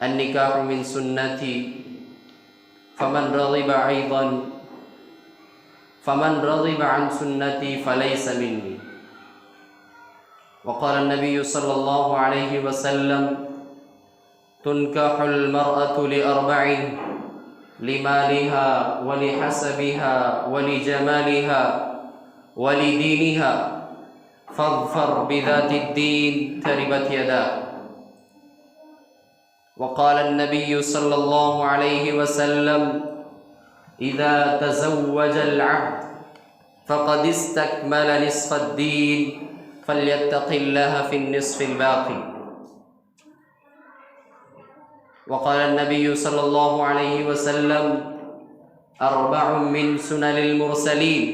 النکاح من سنتی فمن رغب عن سنتی فلیس منی. وقال النبی صلی اللہ علیہ وسلم تنکح المرأة لأربع لمالها ولحسبها ولجمالها ولدينها فاظفر بذات الدين تربت يداك. وقال النبي صلى الله عليه وسلم إذا تزوج العبد فقد استكمل نصف الدين فليتق الله في النصف الباقي. وقال النبي صلى الله عليه وسلم أربع من سنن المرسلين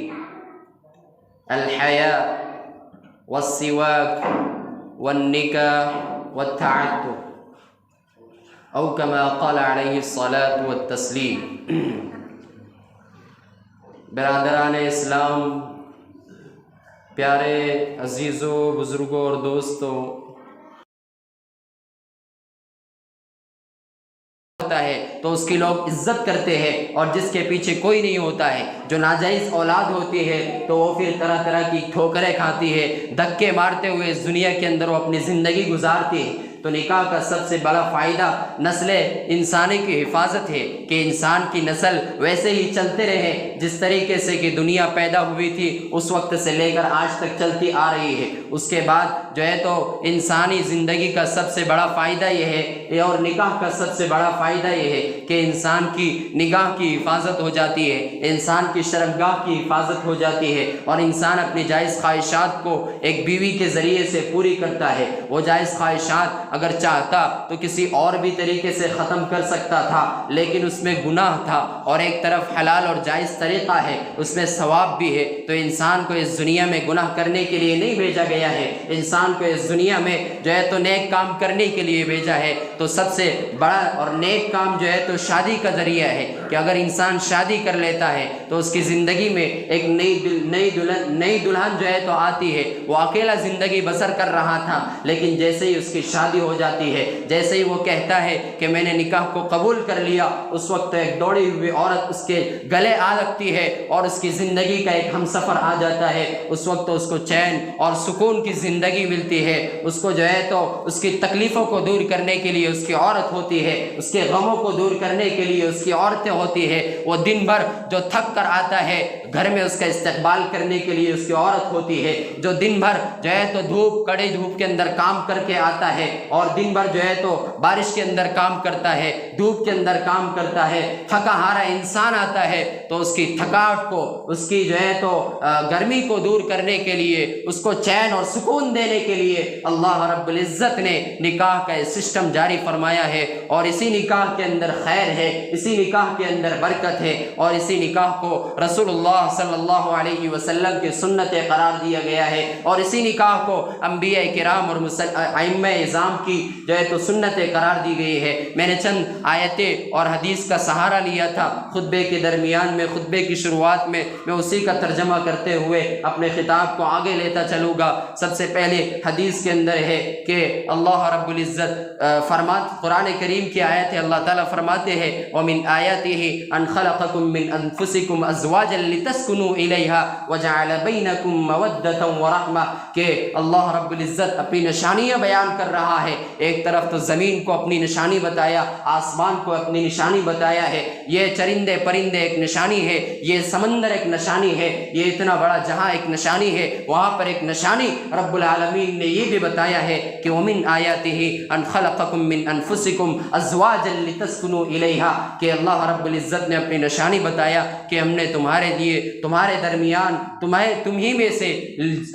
الحياء والسواك والنكاح والتعتق او كما قال علیہ الصلاة والتسلیم. برادران اسلام، پیارے عزیزوں، بزرگوں اور دوستوں، ہوتا ہے تو اس کی لوگ عزت کرتے ہیں، اور جس کے پیچھے کوئی نہیں ہوتا ہے، جو ناجائز اولاد ہوتی ہے تو وہ پھر طرح طرح کی ٹھوکریں کھاتی ہے، دھکے مارتے ہوئے اس دنیا کے اندر وہ اپنی زندگی گزارتی ہے. تو نکاح کا سب سے بڑا فائدہ نسل انسانی کی حفاظت ہے کہ انسان کی نسل ویسے ہی چلتے رہے جس طریقے سے کہ دنیا پیدا ہوئی تھی اس وقت سے لے کر آج تک چلتی آ رہی ہے. اس کے بعد جو ہے تو انسانی زندگی کا سب سے بڑا فائدہ یہ ہے، اور نکاح کا سب سے بڑا فائدہ یہ ہے کہ انسان کی نگاہ کی حفاظت ہو جاتی ہے، انسان کی شرمگاہ کی حفاظت ہو جاتی ہے، اور انسان اپنی جائز خواہشات کو ایک بیوی کے ذریعے سے پوری کرتا ہے. وہ جائز خواہشات اگر چاہتا تو کسی اور بھی طریقے سے ختم کر سکتا تھا، لیکن اس میں گناہ تھا، اور ایک طرف حلال اور جائز طریقہ ہے، اس میں ثواب بھی ہے. تو انسان کو اس دنیا میں گناہ کرنے کے لیے نہیں بھیجا گیا ہے، انسان کو اس دنیا میں جو ہے تو نیک کام کرنے کے لیے بھیجا ہے. تو سب سے بڑا اور نیک کام جو ہے تو شادی کا ذریعہ ہے کہ اگر انسان شادی کر لیتا ہے تو اس کی زندگی میں ایک نئی دلہن جو ہے تو آتی ہے. وہ اکیلا زندگی بسر کر رہا تھا، لیکن جیسے ہی اس کی شادی ہو جاتی ہے، جیسے ہی وہ کہتا ہے کہ میں نے نکاح کو قبول کر لیا، اس وقت ایک دوڑی ہوئی عورت اس کے گلے آ لگتی ہے اور اس کی زندگی کا ایک ہم سفر آ جاتا ہے. اس وقت اس کو چین اور سکون کی زندگی ملتی ہے. اس کو جو ہے تو اس کی تکلیفوں کو دور کرنے کے لیے اس کی عورت ہوتی ہے، اس کے غموں کو دور کرنے کے لیے اس کی عورتیں ہوتی ہے. وہ دن بھر جو تھک کر آتا ہے گھر میں اس کا استقبال کرنے کے لیے اس کی عورت ہوتی ہے. جو دن بھر جو ہے تو کڑے دھوپ کے اندر کام کر کے آتا ہے، اور دن بھر جو ہے تو بارش کے اندر کام کرتا ہے، دھوپ کے اندر کام کرتا ہے، تھکا ہارا انسان آتا ہے تو اس کی تھکاوٹ کو، اس کی جو ہے تو گرمی کو دور کرنے کے لیے، اس کو چین اور سکون دینے کے لیے اللہ رب العزت نے نکاح کا سسٹم جاری فرمایا ہے. اور اسی نکاح کے اندر خیر ہے، اسی نکاح کے اندر برکت ہے، اور اسی نکاح کو رسول اللہ صلی اللہ علیہ وسلم کی سنت قرار دیا گیا ہے، اور اسی نکاح کو انبیاء کرام اور ائمہ اعظام کی جو ہے تو سنت قرار دی گئی ہے. میں نے چند آیتیں اور حدیث کا سہارا لیا تھا خطبے کے درمیان میں، خطبے کی شروعات میں اسی کا ترجمہ کرتے ہوئے اپنے خطاب کو آگے لیتا چلوں گا. سب سے پہلے حدیث کے اندر ہے کہ اللہ رب العزت قرآن کریم کی آیت ہے، اللہ تعالیٰ فرماتے ہیں وَمِنْ آیَاتِهِ أَنْ خَلَقَكُم مِّنْ أَنفُسِكُمْ أَزْوَاجًا لِتَسْكُنُوا إِلَيْهَا وَجَعَلَ بَيْنَكُم مَّوَدَّةً وَرَحْمَةً کہ اللہ رب العزت اپنی نشانیاں بیان کر رہا ہے. ایک طرف تو زمین کو اپنی نشانی بتایا، آسمان کو اپنی نشانی بتایا ہے، یہ چرندے پرندے ایک نشانی ہے، یہ سمندر ایک نشانی ہے، یہ اتنا بڑا جہاں ایک نشانی ہے، وہاں پر ایک نشانی رب العالمین نے یہ بھی بتایا ہے کہ وَمِنْ آیَاتِهِ أَنْ خَلَقَكُم مِّنْ أَنفُسِكُمْ أَزْوَاجًا لِتَسْكُنُوا إِلَيْهَا کہ اللہ رب العزت نے اپنی نشانی بتایا کہ ہم نے تمہارے لیے، تمہارے درمیان، تمہیں میں سے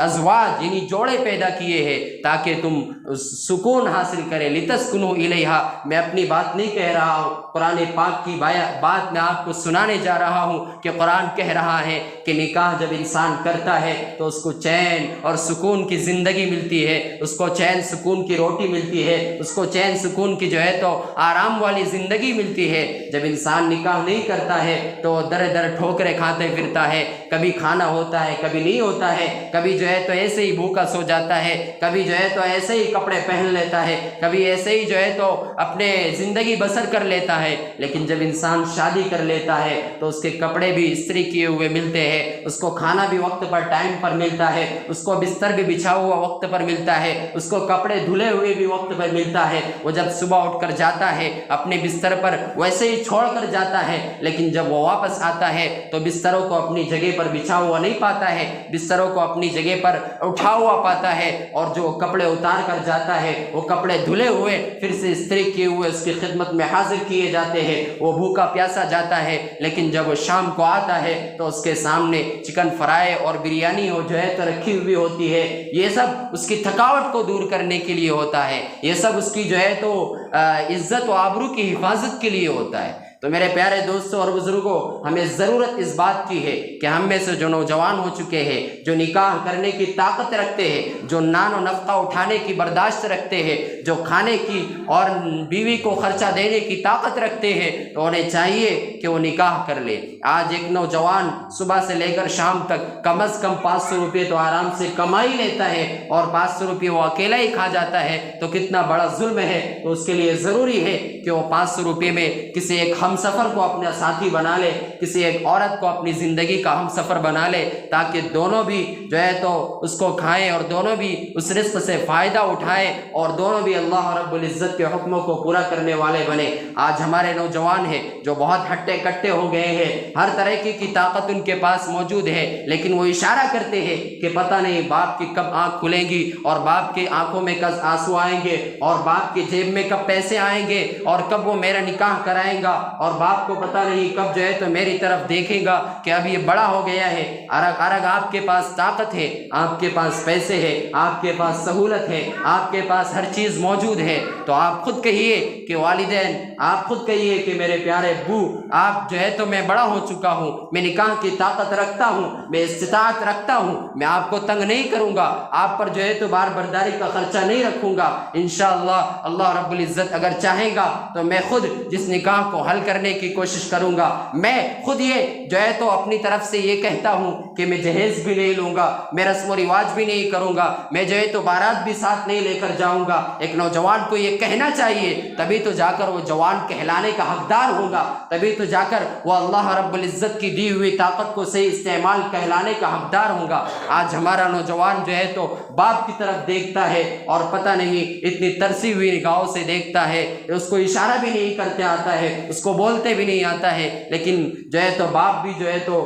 ازواج یعنی جوڑے پیدا کیے ہیں تاکہ تم سکون حاصل کرے. لِتَسْكُنُوا إِلَيْهَا میں اپنی بات نہیں کہہ رہا ہوں، قرآن پاک کی بات میں آپ کو سنانے جا رہا ہوں کہ قرآن کہہ رہا ہے کہ نکاح جب انسان کرتا ہے تو اس کو چین اور سکون کی زندگی ملتی ہے، اس کو چین سکون کی روٹی ملتی ہے، اس کو چین سکون کی جو ہے تو آرام والی زندگی ملتی ہے. جب انسان نکاح نہیں کرتا ہے تو در در ٹھوکریں کھاتے پھرتا ہے، کبھی کھانا ہوتا ہے کبھی نہیں ہوتا ہے، کبھی جو ہے تو ایسے ہی بھوکا سو جاتا ہے، کبھی جو ہے تو ایسے ہی کپڑے پہن لیتا رہتا ہے, کبھی ایسے ہی جو ہے تو اپنے زندگی بسر کر لیتا ہے. لیکن جب انسان شادی کر لیتا ہے تو اس کے کپڑے بھی استری کیے ہوئے ملتے ہیں, اس کو کھانا بھی وقت پر ٹائم پر ملتا ہے, اس کو بستر بھی بچھا ہوا وقت پر ملتا ہے, اس کو کپڑے دھلے ہوئے بھی وقت پر ملتا ہے. وہ جب صبح اٹھ کر جاتا ہے اپنے بستر پر ویسے ہی چھوڑ کر جاتا ہے, لیکن جب وہ واپس آتا ہے تو بستروں کو اپنی جگہ پر بچھا ہوا نہیں پاتا ہے, بستروں کو اپنی جگہ پر اٹھا ہوا پاتا ہے. اور جو کپڑے اتار کر جاتا ہے وہ کپڑے دھلے ہوئے پھر سے استری کیے ہوئے اس کی خدمت میں حاضر کیے جاتے ہیں. وہ بھوکا پیاسا جاتا ہے, لیکن جب وہ شام کو آتا ہے تو اس کے سامنے چکن فرائی اور بریانی جو ہے تو رکھی ہوئی ہوتی ہے. یہ سب اس کی تھکاوٹ کو دور کرنے کے لیے ہوتا ہے, یہ سب اس کی جو ہے تو عزت و آبرو کی حفاظت کے لیے ہوتا ہے. تو میرے پیارے دوستوں اور بزرگوں, ہمیں ضرورت اس بات کی ہے کہ ہم میں سے جو نوجوان ہو چکے ہیں, جو نکاح کرنے کی طاقت رکھتے ہیں, جو نان و نفقہ اٹھانے کی برداشت رکھتے ہیں, جو کھانے کی اور بیوی کو خرچہ دینے کی طاقت رکھتے ہیں, تو انہیں چاہیے کہ وہ نکاح کر لے. آج ایک نوجوان صبح سے لے کر شام تک کم از کم 500 روپے تو آرام سے کما ہی لیتا ہے, اور 500 روپے وہ اکیلا ہی کھا جاتا ہے, تو کتنا بڑا ظلم ہے. تو اس کے لیے ضروری ہے کہ وہ 500 روپے میں کسی ایک ہم سفر کو اپنا ساتھی بنا لے, کسی ایک عورت کو اپنی زندگی کا ہم سفر بنا لے, تاکہ دونوں بھی جو ہے تو اس کو کھائیں اور دونوں بھی اس رزق سے فائدہ اٹھائیں, اور دونوں بھی اللہ رب العزت کے حکموں کو پورا کرنے والے بنے. آج ہمارے نوجوان ہیں جو بہت ہٹے کٹے ہو گئے ہیں, ہر طرح کی طاقت ان کے پاس موجود ہے, لیکن وہ اشارہ کرتے ہیں کہ پتہ نہیں باپ کی کب آنکھ کھلیں گی, اور باپ کی آنکھوں میں کب آنسو آئیں گے, اور باپ کی جیب میں کب پیسے آئیں گے, اور کب وہ میرا نکاح کرائیں گا, اور باپ کو پتہ نہیں کب جو ہے تو میری طرف دیکھے گا کہ اب یہ بڑا ہو گیا ہے. ارگ آپ کے پاس طاقت ہے, آپ کے پاس پیسے ہے, آپ کے پاس سہولت ہے, آپ کے پاس ہر چیز موجود ہے, تو آپ خود کہیے کہ والدین, آپ خود کہیے کہ میرے پیارے ابو, آپ جو ہے تو میں بڑا ہو چکا ہوں, میں نکاح کی طاقت رکھتا ہوں, میں استطاعت رکھتا ہوں, میں آپ کو تنگ نہیں کروں گا, آپ پر جو ہے تو بار برداری کا خرچہ نہیں رکھوں گا. انشاءاللہ اللہ رب العزت اگر چاہے گا تو میں خود جس نکاح کو حل کرنے کی کوشش کروں گا, میں خود یہ جو ہے تو اپنی طرف سے یہ کہتا ہوں کہ میں جہیز بھی نہیں لوں گا, میں رسم و رواج بھی نہیں کروں گا, میں جو ہے تو بارات بھی ساتھ نہیں لے کر جاؤں گا. ایک نوجوان کو یہ کہنا چاہیے, تبھی تو جا کر وہ جوان کہلانے کا حقدار ہوگا, تبھی تو جا کر وہ اللہ رب العزت کی دی ہوئی طاقت کو صحیح استعمال کہلانے کا حقدار ہوگا. آج ہمارا نوجوان جو ہے تو باپ کی طرف دیکھتا ہے اور پتہ نہیں اتنی ترسی ہوئی نگاہوں سے دیکھتا ہے, اس کو اشارہ بھی نہیں کرتے آتا ہے, اس کو بولتے بھی نہیں آتا ہے, لیکن جو ہے تو باپ بھی جو ہے تو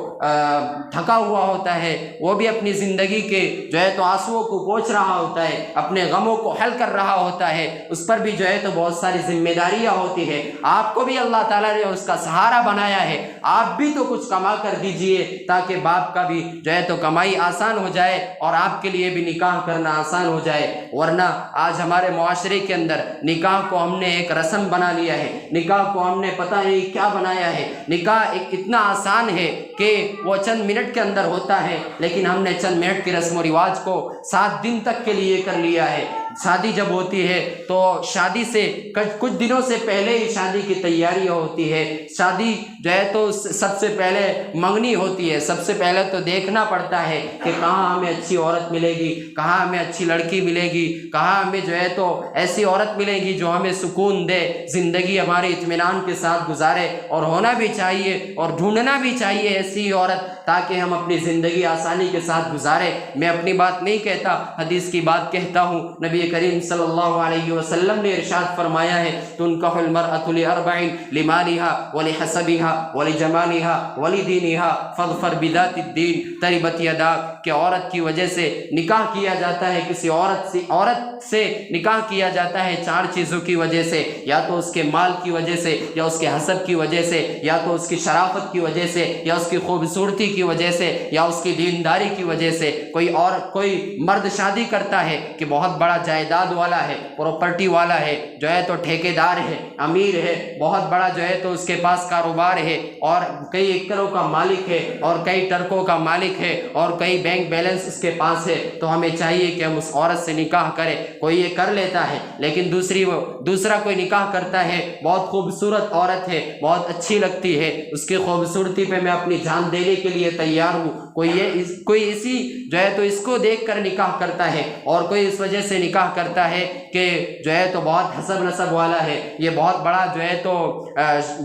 تھکا ہوا ہوتا ہے, وہ بھی اپنی زندگی کے جو ہے تو آنسوؤں کو پوچھ رہا ہوتا ہے, اپنے غموں کو حل کر رہا ہوتا ہے, اس پر بھی جو ہے تو بہت ساری ذمہ داریاں ہوتی ہے. آپ کو بھی اللہ تعالیٰ نے اس کا سہارا بنایا ہے, آپ بھی تو کچھ کما کر دیجئے تاکہ باپ کا بھی جو ہے تو کمائی آسان ہو جائے اور آپ کے لیے بھی نکاح کرنا آسان ہو جائے. ورنہ آج ہمارے معاشرے کے اندر نکاح کو ہم نے ایک رسم بنا لیا ہے, نکاح کو ہم نے پتہ نہیں کیا بنایا ہے. نکاح ایک اتنا آسان ہے کہ وہ چند منٹ کے اندر ہوتا ہے, لیکن ہم نے چند منٹ کی رسم و رواج کو 7 دن تک کے لیے کر لیا ہے. شادی جب ہوتی ہے تو شادی سے کچھ دنوں سے پہلے ہی شادی کی تیاریاں ہوتی ہے. شادی جو ہے تو سب سے پہلے منگنی ہوتی ہے, سب سے پہلے تو دیکھنا پڑتا ہے کہ کہاں ہمیں اچھی عورت ملے گی, کہاں ہمیں اچھی لڑکی ملے گی, کہاں ہمیں جو ہے تو ایسی عورت ملے گی جو ہمیں سکون دے, زندگی ہماری اطمینان کے ساتھ گزارے. اور ہونا بھی چاہیے اور ڈھونڈنا بھی چاہیے ایسی عورت تاکہ ہم اپنی زندگی آسانی کے ساتھ گزارے. میں اپنی بات نہیں کہتا, حدیث کی بات کہتا ہوں. نبی کریم صلی اللہ علیہ وسلم نے ارشاد فرمایا ہے, تنکح المرأة لأربع لمالها ولحسبها ولجمالها ولدینها فاظفر بذات الدین تربت یداک, کہ عورت کی وجہ سے نکاح کیا جاتا ہے, کسی عورت سے نکاح کیا جاتا ہے 4 چیزوں کی وجہ سے, یا تو اس کے مال کی وجہ سے, یا اس کے حسب کی وجہ سے, یا تو اس کی شرافت کی وجہ سے, یا اس کی خوبصورتی کی وجہ سے, یا اس کی دینداری کی وجہ سے. کوئی مرد شادی کرتا ہے کہ بہت بڑا جائیداد والا ہے, پراپرٹی والا ہے, جو ہے تو ٹھیکیدار ہے, امیر ہے, بہت بڑا جو ہے تو اس کے پاس کاروبار ہے, اور کئی ایکڑوں کا مالک ہے, اور کئی ٹرکوں کا مالک ہے, اور کئی بینک بیلنس اس کے پاس ہے. تو ہمیں چاہیے کہ ہم اس عورت سے نکاح کریں. کوئی یہ کر لیتا ہے, لیکن دوسرا کوئی نکاح کرتا ہے, بہت خوبصورت عورت ہے, بہت اچھی لگتی ہے, اس کی خوبصورتی پہ میں اپنی جان دینے کے لیے تیار ہوں. کوئی اسی جو ہے تو اس کو دیکھ کر نکاح کرتا ہے, اور کوئی اس وجہ سے نکاح نکاح کرتا ہے کہ جو ہے تو بہت حسب نسب والا ہے، یہ بہت بڑا جو ہے تو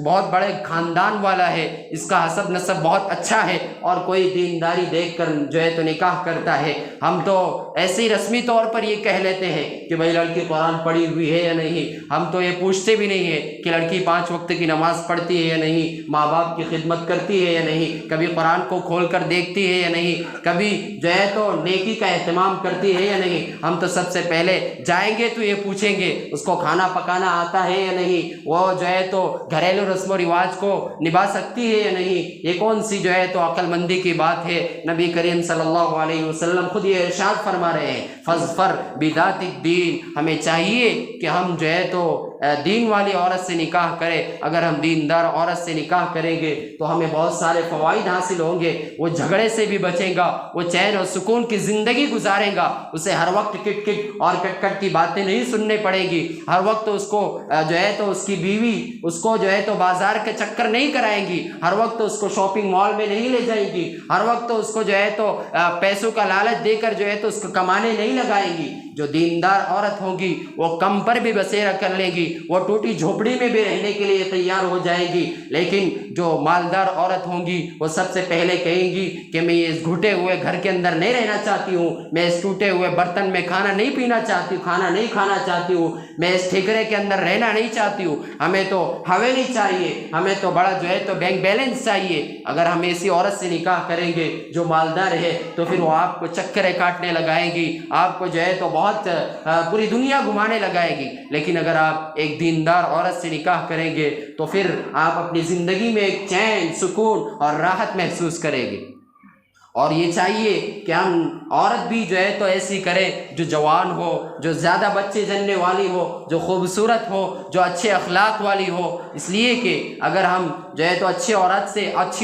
بہت بڑے خاندان والا ہے، اس کا حسب نسب بہت اچھا ہے، اور کوئی دینداری دیکھ کر جو ہے تو نکاح کرتا ہے، ہم تو ایسے ہی رسمی طور پر یہ کہہ لیتے ہیں کہ بھائی لڑکی قرآن پڑھی ہوئی ہے یا نہیں، ہم تو یہ پوچھتے بھی نہیں ہیں کہ لڑکی 5 وقت کی نماز پڑھتی ہے یا نہیں، ماں باپ کی خدمت کرتی ہے یا نہیں، کبھی قرآن کو کھول کر دیکھتی ہے یا نہیں، کبھی جو ہے تو نیکی کا اہتمام کرتی ہے یا نہیں۔ ہم تو سب سے پہلے جائیں گے تو یہ پوچھیں گے اس کو کھانا پکانا آتا ہے یا نہیں، وہ جو ہے تو گھریلو رسم و رواج کو نبھا سکتی ہے یا نہیں۔ یہ کون سی جو ہے تو عقل مندی کی بات ہے؟ نبی کریم صلی اللہ علیہ وسلم خود یہ ارشاد فرما رہے ہیں، فَاظْفَرْ بِذَاتِ الدِّينِ، ہمیں چاہیے کہ ہم جو ہے تو دین والی عورت سے نکاح کریں۔ اگر ہم دیندار عورت سے نکاح کریں گے تو ہمیں بہت سارے فوائد حاصل ہوں گے، وہ جھگڑے سے بھی بچیں گا، وہ چین اور سکون کی زندگی گزارے گا، اسے ہر وقت کٹ کٹ اور کٹ کٹ کی باتیں نہیں سننے پڑے گی، ہر وقت اس کو جو ہے تو اس کی بیوی اس کو جو ہے تو بازار کے چکر نہیں کرائیں گی، ہر وقت اس کو شاپنگ مال میں نہیں لے جائیں گی، ہر وقت اس کو جو ہے تو پیسوں کا لالچ دے کر جو ہے تو اس کو کمانے نہیں لگائیں گی۔ جو دیندار عورت ہوگی وہ کم پر بھی بسیرا کر لے گی، وہ ٹوٹی جھوپڑی میں بھی رہنے کے لیے تیار ہو جائے گی، لیکن جو مالدار عورت ہوں گی وہ سب سے پہلے کہیں گی کہ میں اس گھٹے ہوئے گھر کے اندر نہیں رہنا چاہتی ہوں، میں اس ٹوٹے ہوئے برتن میں کھانا نہیں پینا چاہتی ہوں، کھانا نہیں کھانا چاہتی ہوں، میں اس ٹھیکرے کے اندر رہنا نہیں چاہتی ہوں، ہمیں تو حویلی چاہیے، ہمیں تو بڑا جو ہے تو بینک بیلنس چاہیے۔ اگر ہم ایسی عورت سے نکاح کریں گے جو مالدار ہے تو پھر وہ آپ کو چکریں کاٹنے لگائے گی، آپ کو جو ہے تو بہت پوری دنیا گھمانے لگائے گی۔ لیکن اگر آپ ایک دیندار عورت سے نکاح کریں گے تو پھر آپ اپنی زندگی میں ایک چین، سکون اور راحت محسوس کریں گے۔ اور یہ چاہیے کہ ہم عورت بھی جو ہے تو ایسی کرے جو جوان ہو، جو زیادہ بچے جننے والی ہو، جو خوبصورت ہو، جو اچھے اخلاق والی ہو، اس لیے کہ اگر ہم جو ہے تو اچھی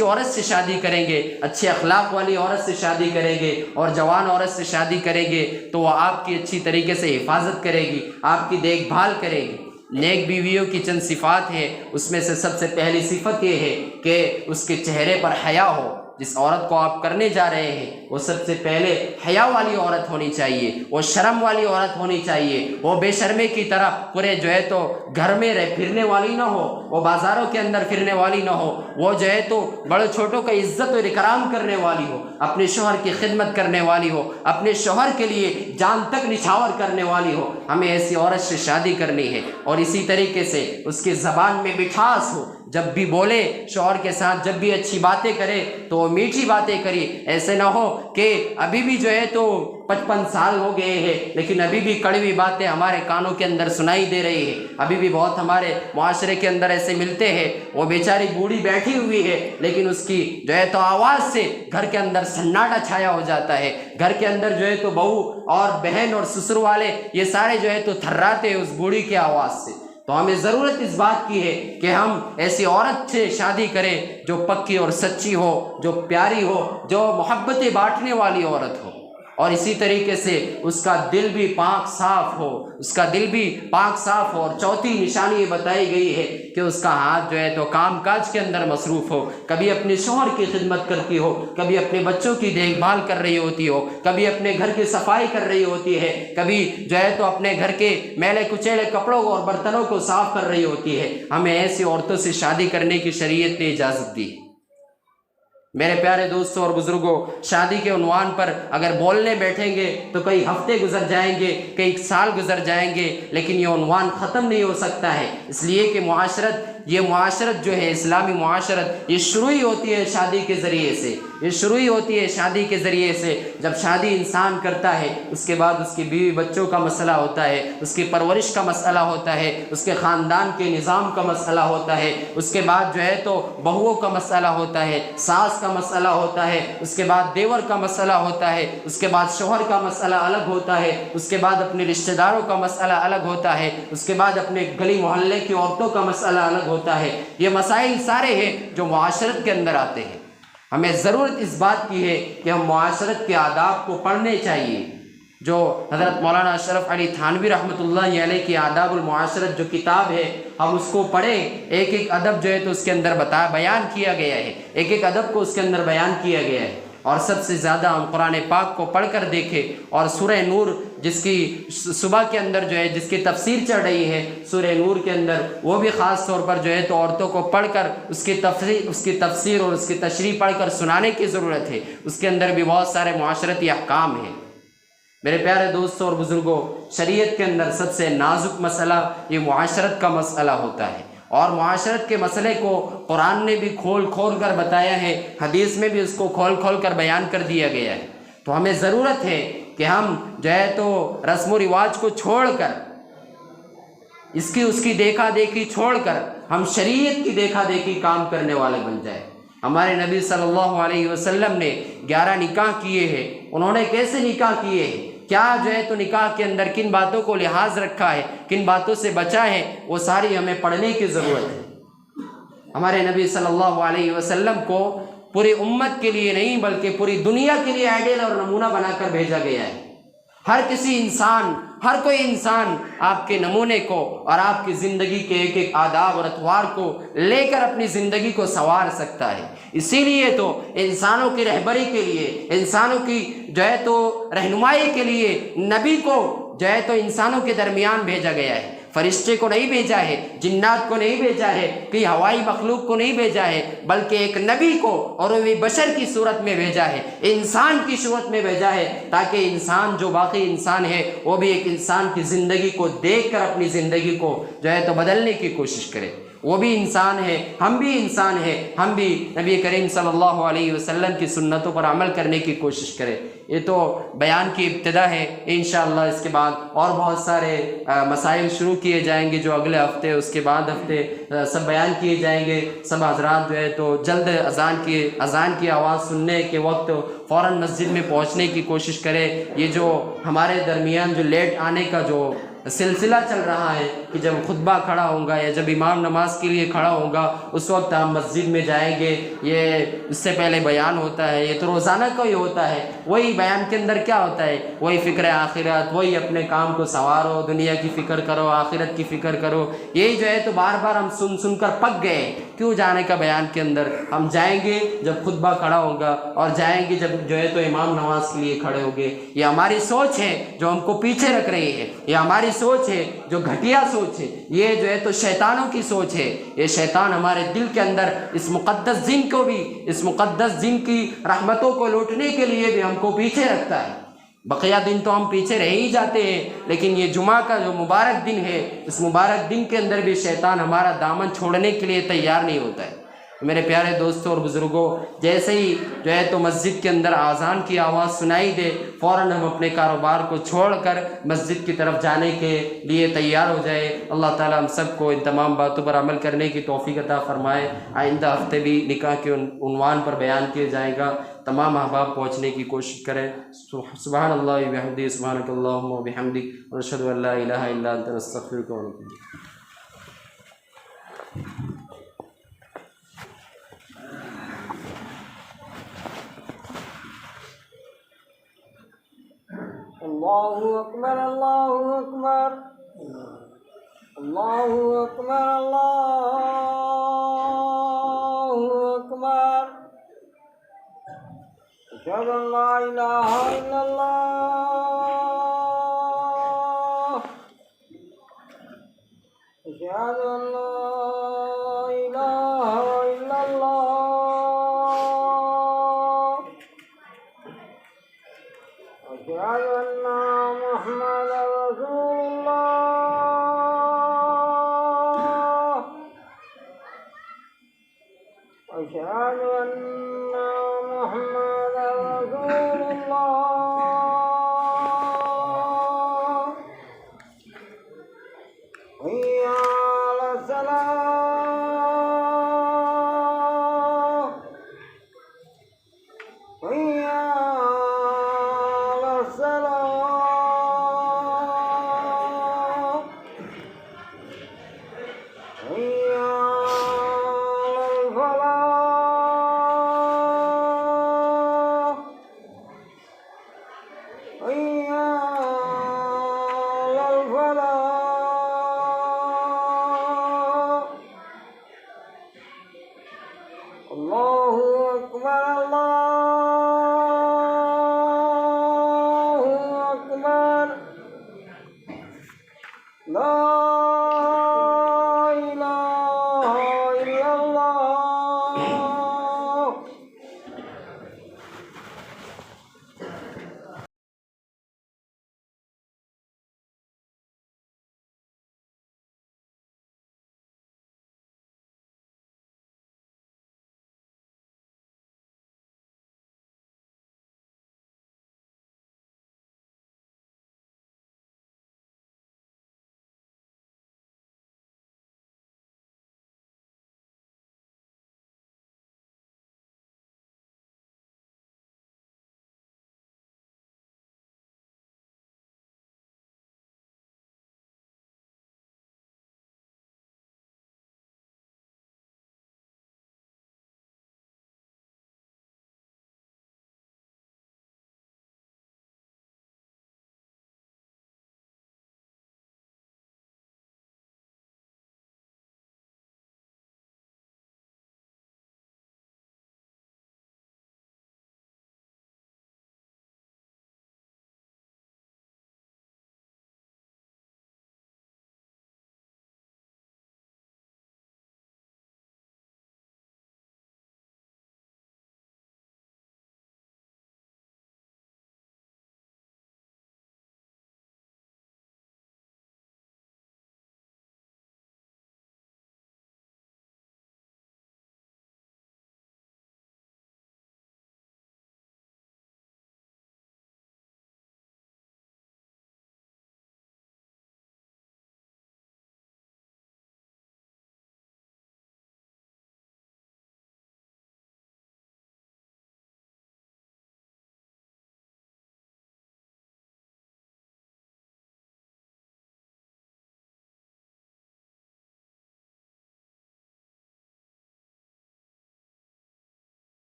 عورت سے شادی کریں گے، اچھے اخلاق والی عورت سے شادی کریں گے اور جوان عورت سے شادی کریں گے تو وہ آپ کی اچھی طریقے سے حفاظت کرے گی، آپ کی دیکھ بھال کرے گی۔ نیک بیویوں کی چند صفات ہے، اس میں سے سب سے پہلی صفت یہ ہے کہ اس کے چہرے پر حیا ہو۔ جس عورت کو آپ کرنے جا رہے ہیں وہ سب سے پہلے حیا والی عورت ہونی چاہیے، وہ شرم والی عورت ہونی چاہیے، وہ بے شرمے کی طرح پورے جو ہے تو گھر میں پھرنے والی نہ ہو، وہ بازاروں کے اندر پھرنے والی نہ ہو، وہ جو ہے تو بڑے چھوٹوں کا عزت اور اکرام کرنے والی ہو، اپنے شوہر کی خدمت کرنے والی ہو، اپنے شوہر کے لیے جان تک نچھاور کرنے والی ہو۔ ہمیں ایسی عورت سے شادی کرنی ہے، اور اسی طریقے سے اس کی زبان میں مٹھاس ہو، جب بھی بولے شوہر کے ساتھ، جب بھی اچھی باتیں کرے تو وہ میٹھی باتیں کرے، ایسے نہ ہو کہ ابھی بھی جو ہے تو 55 سال ہو گئے ہیں لیکن ابھی بھی کڑوی باتیں ہمارے کانوں کے اندر سنائی دے رہی ہے۔ ابھی بھی بہت ہمارے معاشرے کے اندر ایسے ملتے ہیں، وہ بیچاری بوڑھی بیٹھی ہوئی ہے لیکن اس کی جو ہے تو آواز سے گھر کے اندر سناٹا چھایا ہو جاتا ہے، گھر کے اندر جو ہے تو بہو اور بہن اور سسر والے یہ سارے جو ہے تو تھراتے ہیں اس بوڑھی کی آواز سے۔ تو ہمیں ضرورت اس بات کی ہے کہ ہم ایسی عورت سے شادی کریں جو پکی اور سچی ہو، جو پیاری ہو، جو محبتیں بانٹنے والی عورت ہو، اور اسی طریقے سے اس کا دل بھی پاک صاف ہو، اس کا دل بھی پاک صاف ہو۔ اور چوتھی نشانی یہ بتائی گئی ہے کہ اس کا ہاتھ جو ہے تو کام کاج کے اندر مصروف ہو، کبھی اپنے شوہر کی خدمت کرتی ہو، کبھی اپنے بچوں کی دیکھ بھال کر رہی ہوتی ہو، کبھی اپنے گھر کی صفائی کر رہی ہوتی ہے، کبھی جو ہے تو اپنے گھر کے میلے کچیلے کپڑوں اور برتنوں کو صاف کر رہی ہوتی ہے۔ ہمیں ایسی عورتوں سے شادی کرنے کی شریعت نے اجازت دی۔ میرے پیارے دوستوں اور بزرگوں، شادی کے عنوان پر اگر بولنے بیٹھیں گے تو کئی ہفتے گزر جائیں گے، کئی سال گزر جائیں گے، لیکن یہ عنوان ختم نہیں ہو سکتا ہے، اس لیے کہ یہ معاشرت جو ہے اسلامی معاشرت، یہ شروع ہی ہوتی ہے شادی کے ذریعے سے، یہ شروع ہی ہوتی ہے شادی کے ذریعے سے۔ جب شادی انسان کرتا ہے اس کے بعد اس کی بیوی بچوں کا مسئلہ ہوتا ہے، اس کی پرورش کا مسئلہ ہوتا ہے، اس کے خاندان کے نظام کا مسئلہ ہوتا ہے، اس کے بعد جو ہے تو بہوؤں کا مسئلہ ہوتا ہے، ساس کا مسئلہ ہوتا ہے، اس کے بعد دیور کا مسئلہ ہوتا ہے، اس کے بعد شوہر کا مسئلہ الگ ہوتا ہے، اس کے بعد اپنے رشتہ داروں کا مسئلہ الگ ہوتا ہے، اس کے بعد اپنے گلی محلے کی عورتوں کا مسئلہ الگ ہوتا ہے۔ یہ مسائل سارے ہیں جو معاشرت کے اندر آتے ہیں۔ ہمیں ضرورت اس بات کی ہے کہ ہم معاشرت کے آداب کو پڑھنے چاہیے۔ جو حضرت مولانا اشرف علی تھانوی رحمۃ اللہ علیہ کی آداب المعاشرت جو کتاب ہے، ہم اس کو پڑھیں، ایک ایک ادب جو ہے تو اس کے اندر بیان کیا گیا ہے، ایک ایک ادب کو اس کے اندر بیان کیا گیا ہے۔ اور سب سے زیادہ ہم قرآن پاک کو پڑھ کر دیکھیں، اور سورہ نور جس کی صبح کے اندر جو ہے جس کی تفسیر چڑھ رہی ہے سورہ نور کے اندر، وہ بھی خاص طور پر جو ہے تو عورتوں کو پڑھ کر اس کی تفسیر اور اس کی تشریح پڑھ کر سنانے کی ضرورت ہے۔ اس کے اندر بھی بہت سارے معاشرتی احکام ہیں۔ میرے پیارے دوستوں اور بزرگوں، شریعت کے اندر سب سے نازک مسئلہ یہ معاشرت کا مسئلہ ہوتا ہے، اور معاشرت کے مسئلے کو قرآن نے بھی کھول کھول کر بتایا ہے، حدیث میں بھی اس کو کھول کھول کر بیان کر دیا گیا ہے۔ تو ہمیں ضرورت ہے کہ ہم جو ہے تو رسم و رواج کو چھوڑ کر، اس کی دیکھا دیکھی چھوڑ کر ہم شریعت کی دیکھا دیکھی کام کرنے والے بن جائیں۔ ہمارے نبی صلی اللہ علیہ وسلم نے 11 نکاح کیے ہیں۔ انہوں نے کیسے نکاح کیے ہیں، کیا جو ہے تو نکاح کے اندر کن باتوں کو لحاظ رکھا ہے، کن باتوں سے بچا ہے، وہ ساری ہمیں پڑھنے کی ضرورت ہے۔ ہمارے نبی صلی اللہ علیہ وسلم کو پوری امت کے لیے نہیں بلکہ پوری دنیا کے لیے آئیڈیل اور نمونہ بنا کر بھیجا گیا ہے۔ ہر کوئی انسان آپ کے نمونے کو اور آپ کی زندگی کے ایک ایک آداب اور اطوار کو لے کر اپنی زندگی کو سنوار سکتا ہے۔ اسی لیے تو انسانوں کی رہبری کے لیے، انسانوں کی جو ہے تو رہنمائی کے لیے نبی کو جو ہے تو انسانوں کے درمیان بھیجا گیا ہے۔ فرشتے کو نہیں بھیجا ہے، جنات کو نہیں بھیجا ہے، کہ ہوائی مخلوق کو نہیں بھیجا ہے، بلکہ ایک نبی کو، اور وہ بھی بشر کی صورت میں بھیجا ہے، انسان کی صورت میں بھیجا ہے، تاکہ انسان جو باقی انسان ہے وہ بھی ایک انسان کی زندگی کو دیکھ کر اپنی زندگی کو جو ہے تو بدلنے کی کوشش کرے۔ وہ بھی انسان ہے، ہم بھی انسان ہیں، ہم بھی نبی کریم صلی اللہ علیہ وسلم کی سنتوں پر عمل کرنے کی کوشش کریں۔ یہ تو بیان کی ابتدا ہے، انشاءاللہ اس کے بعد اور بہت سارے مسائل شروع کیے جائیں گے، جو اگلے ہفتے اس کے بعد ہفتے سب بیان کیے جائیں گے۔ سب حضرات جو ہے تو جلد اذان کی آواز سننے کے وقت فوراً مسجد میں پہنچنے کی کوشش کریں۔ یہ جو ہمارے درمیان جو لیٹ آنے کا جو سلسلہ چل رہا ہے کہ جب خطبہ کھڑا ہوگا یا جب امام نماز کے لیے کھڑا ہوگا اس وقت ہم مسجد میں جائیں گے، یہ اس سے پہلے بیان ہوتا ہے، یہ تو روزانہ کا ہی ہوتا ہے۔ وہی بیان کے اندر کیا ہوتا ہے، وہی فکر آخرت، وہی اپنے کام کو سنوارو، دنیا کی فکر کرو، آخرت کی فکر کرو، یہی جو ہے تو بار بار ہم سن کر پک گئے۔ کیوں جانے کا بیان کے اندر؟ ہم جائیں گے جب خطبہ کھڑا ہوگا، اور جائیں گے جب جو ہے تو امام نماز کے لیے کھڑے ہوگے۔ یہ ہماری سوچ ہے جو ہم کو پیچھے رکھ رہی ہے، یہ ہماری سوچ ہے جو گھٹیا سوچ ہے، یہ جو ہے تو شیطانوں کی سوچ ہے۔ یہ شیطان ہمارے دل کے اندر اس مقدس دن کو بھی، اس مقدس دن کی رحمتوں کو لوٹنے کے لیے بھی ہم کو پیچھے رکھتا ہے۔ بقیہ دن تو ہم پیچھے رہ ہی جاتے ہیں، لیکن یہ جمعہ کا جو مبارک دن ہے، اس مبارک دن کے اندر بھی شیطان ہمارا دامن چھوڑنے کے لیے تیار نہیں ہوتا ہے۔ میرے پیارے دوستوں اور بزرگوں، جیسے ہی جو ہے تو مسجد کے اندر اذان کی آواز سنائی دے، فوراً ہم اپنے کاروبار کو چھوڑ کر مسجد کی طرف جانے کے لیے تیار ہو جائے۔ اللہ تعالیٰ ہم سب کو ان تمام باتوں پر عمل کرنے کی توفیق عطا فرمائے۔ آئندہ ہفتے بھی نکاح کے عنوان پر بیان کیا جائے گا، تمام احباب پہنچنے کی کوشش کریں۔ سبحان اللہ و بحمدہ، سبحانک اللہم و بحمدک، اشہد ان لا الہ الا انت، نستغفرک و نتوب الیک۔ اللہ اکبر، اللہ اکبر، اللہ اکبر، اللہ اکبر، اشہد ان لا الہ الا اللہ، اشہد ان لا الہ الا اللہ، اشہد ان محمد رسول اللہ، اشہد ان محمد رسول اللہ، حی علی الصلاۃ، حی علی الصلاۃ، حی